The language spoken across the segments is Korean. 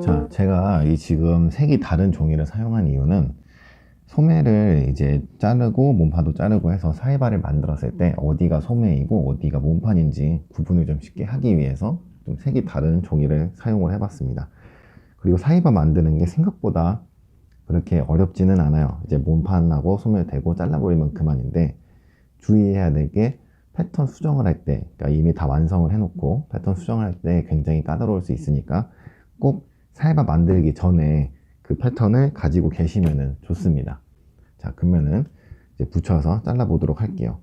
자, 제가 이 지금 색이 다른 종이를 사용한 이유는 소매를 이제 자르고 몸판도 자르고 해서 사이바를 만들었을 때 어디가 소매이고 어디가 몸판인지 구분을 좀 쉽게 하기 위해서 좀 색이 다른 종이를 사용을 해봤습니다. 그리고 사이바 만드는 게 생각보다 그렇게 어렵지는 않아요. 이제 몸판하고 소매를 대고 잘라버리면 그만인데, 주의해야 될 게 패턴 수정을 할 때, 그러니까 이미 다 완성을 해놓고 패턴 수정을 할 때 굉장히 까다로울 수 있으니까 꼭 사이바 만들기 전에 그 패턴을 가지고 계시면 좋습니다. 자, 그러면은 이제 붙여서 잘라 보도록 할게요.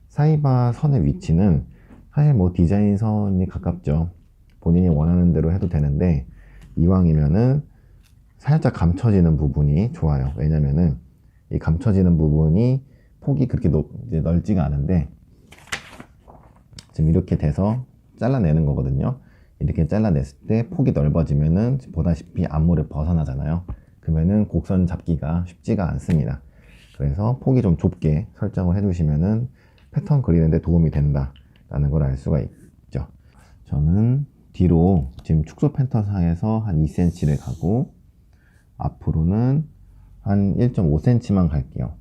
사이바 선의 위치는 사실 뭐 디자인 선이 가깝죠. 본인이 원하는 대로 해도 되는데, 이왕이면은 살짝 감춰지는 부분이 좋아요. 왜냐면은 이 감춰지는 부분이 폭이 그렇게 이제 넓지가 않은데, 지금 이렇게 돼서 잘라내는 거거든요. 이렇게 잘라냈을 때 폭이 넓어지면은 보다시피 앞물을 벗어나잖아요. 그러면은 곡선 잡기가 쉽지가 않습니다. 그래서 폭이 좀 좁게 설정을 해주시면은 패턴 그리는데 도움이 된다라는 걸 알 수가 있죠. 저는 뒤로 지금 축소 패턴상에서 한 2cm를 가고 앞으로는 한 1.5cm만 갈게요.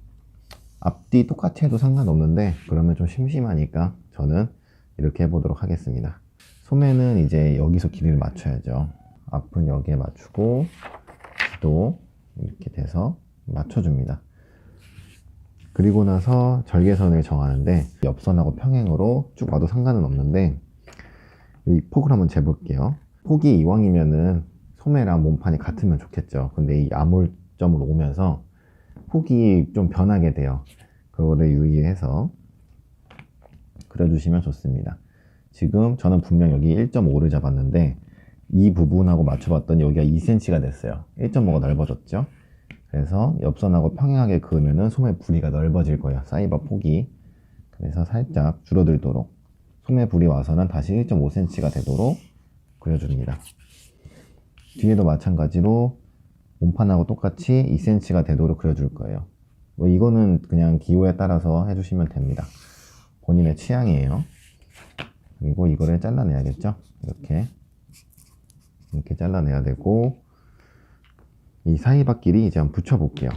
앞뒤 똑같이 해도 상관없는데 그러면 좀 심심하니까 저는 이렇게 해보도록 하겠습니다. 소매는 이제 여기서 길이를 맞춰야죠. 앞은 여기에 맞추고 뒤도 이렇게 돼서 맞춰줍니다. 그리고 나서 절개선을 정하는데 옆선하고 평행으로 쭉 와도 상관은 없는데, 이 폭을 한번 재볼게요. 폭이 이왕이면은 소매랑 몸판이 같으면 좋겠죠. 근데 이 아물점으로 오면서 폭이 좀 변하게 돼요. 그거를 유의해서 그려주시면 좋습니다. 지금 저는 분명 여기 1.5를 잡았는데 이 부분하고 맞춰봤더니 여기가 2cm가 됐어요. 1.5가 넓어졌죠. 그래서 옆선하고 평행하게 그으면은 소매 부리가 넓어질 거예요. 사이바 폭이. 그래서 살짝 줄어들도록, 소매 부리 와서는 다시 1.5cm가 되도록 그려줍니다. 뒤에도 마찬가지로 몸판하고 똑같이 2cm가 되도록 그려줄 거예요. 뭐 이거는 그냥 기호에 따라서 해주시면 됩니다. 본인의 취향이에요. 그리고 이거를 잘라내야겠죠. 이렇게 잘라내야 되고, 이 사이바끼리 이제 한번 붙여볼게요.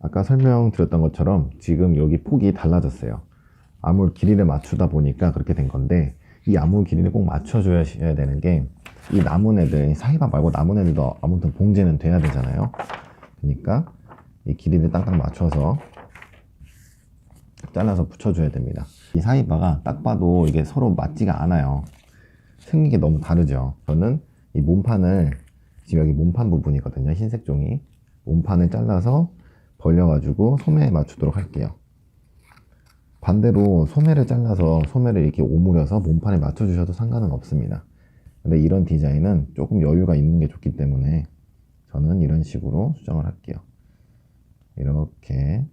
아까 설명드렸던 것처럼 지금 여기 폭이 달라졌어요. 아물 길이를 맞추다 보니까 그렇게 된 건데, 이 아물 길이를 꼭 맞춰줘야 되는 게, 이 남은 애들, 사이바 말고 남은 애들도 아무튼 봉제는 돼야 되잖아요. 그러니까 이 길이를 딱딱 맞춰서 잘라서 붙여줘야 됩니다. 이 사이바가 딱 봐도 이게 서로 맞지가 않아요. 생긴 게 너무 다르죠. 저는 이 몸판을, 지금 여기 몸판 부분이거든요. 흰색 종이. 몸판을 잘라서 벌려가지고 소매에 맞추도록 할게요. 반대로 소매를 잘라서 소매를 이렇게 오므려서 몸판에 맞춰주셔도 상관은 없습니다. 근데 이런 디자인은 조금 여유가 있는 게 좋기 때문에 저는 이런 식으로 수정을 할게요. 이렇게.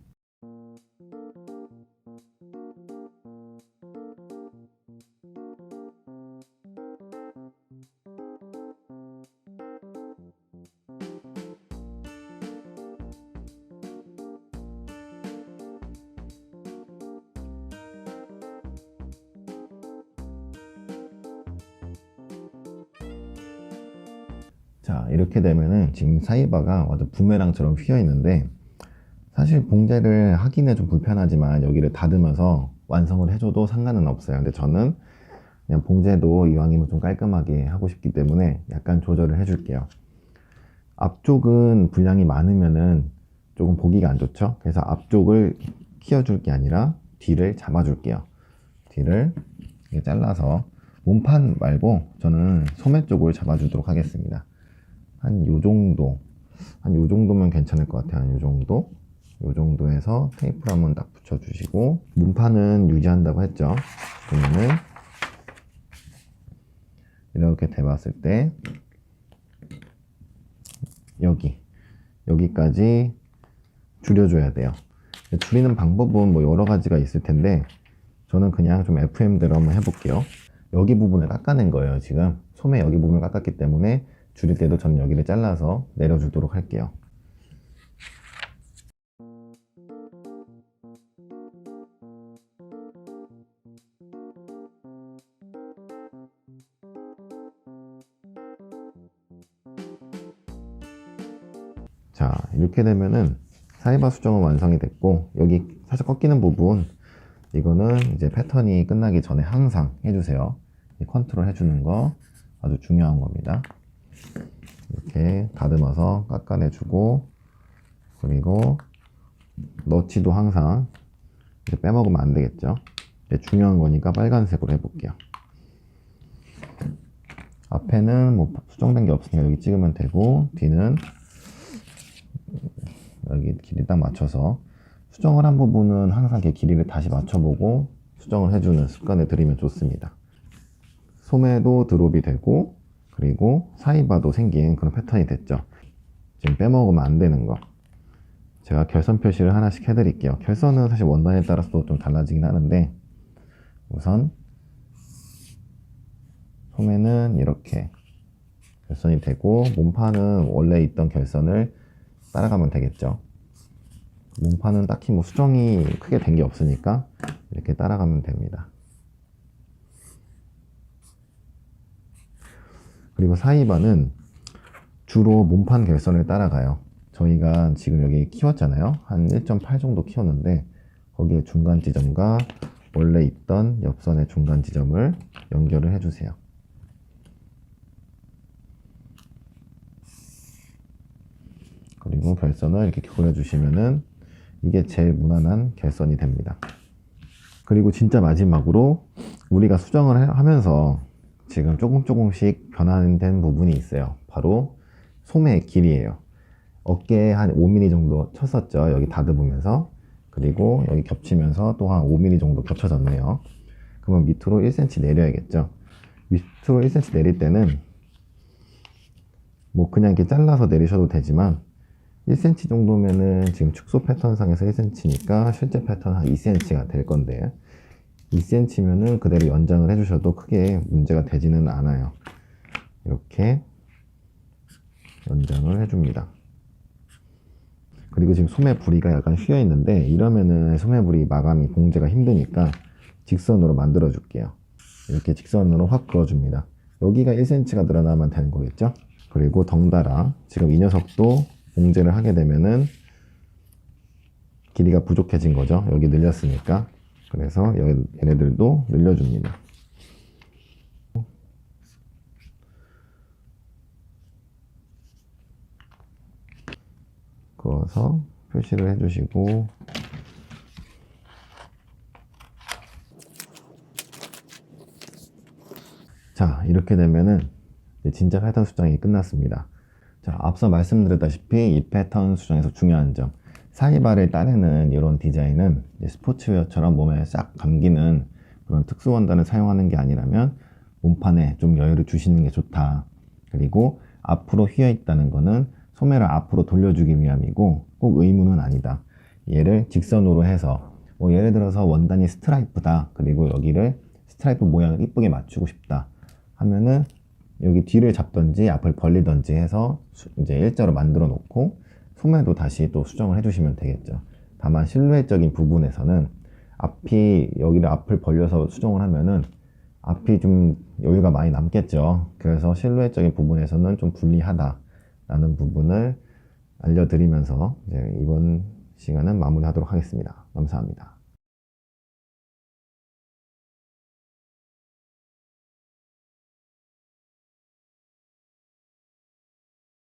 자, 이렇게 되면은 지금 사이바가 완전 부메랑처럼 휘어 있는데, 사실 봉제를 하기는 좀 불편하지만 여기를 다듬어서 완성을 해줘도 상관은 없어요. 근데 저는 그냥 봉제도 이왕이면 좀 깔끔하게 하고 싶기 때문에 약간 조절을 해줄게요. 앞쪽은 분량이 많으면은 조금 보기가 안 좋죠. 그래서 앞쪽을 키워줄 게 아니라 뒤를 잡아줄게요. 뒤를 이렇게 잘라서, 몸판 말고 저는 소매 쪽을 잡아주도록 하겠습니다. 한 요 정도면 괜찮을 것 같아요. 한 요 정도? 요 정도에서 테이프를 한번 딱 붙여주시고, 몸판은 유지한다고 했죠. 그러면은 이렇게 대봤을 때 여기까지 줄여줘야 돼요. 줄이는 방법은 뭐 여러 가지가 있을 텐데 저는 그냥 좀 FM대로 한번 해볼게요. 여기 부분을 깎아낸 거예요. 지금 소매 여기 부분을 깎았기 때문에 줄일 때도 저는 여기를 잘라서 내려주도록 할게요. 자, 이렇게 되면은 사이바 수정은 완성이 됐고, 여기 살짝 꺾이는 부분, 이거는 이제 패턴이 끝나기 전에 항상 해주세요. 이 컨트롤 해주는 거 아주 중요한 겁니다. 이렇게 다듬어서 깎아내주고, 그리고 너치도 항상 이제 빼먹으면 안 되겠죠. 이제 중요한 거니까 빨간색으로 해볼게요. 앞에는 뭐 수정된 게 없으니까 여기 찍으면 되고, 뒤는 여기 길이 딱 맞춰서 수정을 한 부분은 항상 이렇게 길이를 다시 맞춰보고 수정을 해주는 습관을 들이면 좋습니다. 소매도 드롭이 되고 그리고 사이바도 생긴 그런 패턴이 됐죠. 지금 빼먹으면 안 되는 거 제가 결선 표시를 하나씩 해드릴게요. 결선은 사실 원단에 따라서 좀 달라지긴 하는데 우선 소매는 이렇게 결선이 되고 몸판은 원래 있던 결선을 따라가면 되겠죠. 몸판은 딱히 뭐 수정이 크게 된 게 없으니까 이렇게 따라가면 됩니다. 그리고 사이바는 주로 몸판 결선을 따라가요. 저희가 지금 여기 키웠잖아요. 한 1.8 정도 키웠는데 거기에 중간 지점과 원래 있던 옆선의 중간 지점을 연결을 해주세요. 그리고 결선을 이렇게 그려주시면은 이게 제일 무난한 결선이 됩니다. 그리고 진짜 마지막으로 우리가 수정을 하면서 지금 조금씩 변환된 부분이 있어요. 바로 소매의 길이에요. 어깨에 한 5mm 정도 쳤었죠. 여기 다듬으면서. 그리고 여기 겹치면서 또 한 5mm 정도 겹쳐졌네요. 그러면 밑으로 1cm 내려야겠죠. 밑으로 1cm 내릴 때는 뭐 그냥 이렇게 잘라서 내리셔도 되지만 1cm 정도면은 지금 축소 패턴상에서 1cm니까 실제 패턴 한 2cm가 될 건데 2cm면은 그대로 연장을 해주셔도 크게 문제가 되지는 않아요. 이렇게 연장을 해줍니다. 그리고 지금 소매 부리가 약간 휘어 있는데 이러면은 소매 부리 마감이 봉제가 힘드니까 직선으로 만들어 줄게요. 이렇게 직선으로 확 그어줍니다. 여기가 1cm가 늘어나면 되는 거겠죠. 그리고 덩달아 지금 이 녀석도 봉제를 하게 되면은 길이가 부족해진 거죠. 여기 늘렸으니까. 그래서 얘네들도 늘려줍니다. 그어서 표시를 해주시고 자, 이렇게 되면은 진짜 패턴 수정이 끝났습니다. 자, 앞서 말씀드렸다시피 이 패턴 수정에서 중요한 점, 사이바를 따내는 이런 디자인은 스포츠웨어처럼 몸에 싹 감기는 그런 특수 원단을 사용하는 게 아니라면 몸판에 좀 여유를 주시는 게 좋다. 그리고 앞으로 휘어 있다는 거는 소매를 앞으로 돌려주기 위함이고 꼭 의무는 아니다. 얘를 직선으로 해서 뭐 예를 들어서 원단이 스트라이프다. 그리고 여기를 스트라이프 모양을 이쁘게 맞추고 싶다 하면은 여기 뒤를 잡던지 앞을 벌리던지 해서 이제 일자로 만들어 놓고 소매도 다시 또 수정을 해주시면 되겠죠. 다만 실루엣적인 부분에서는 앞이 여기를 앞을 벌려서 수정을 하면은 앞이 좀 여유가 많이 남겠죠. 그래서 실루엣적인 부분에서는 좀 불리하다라는 부분을 알려드리면서 이제 이번 시간은 마무리하도록 하겠습니다. 감사합니다.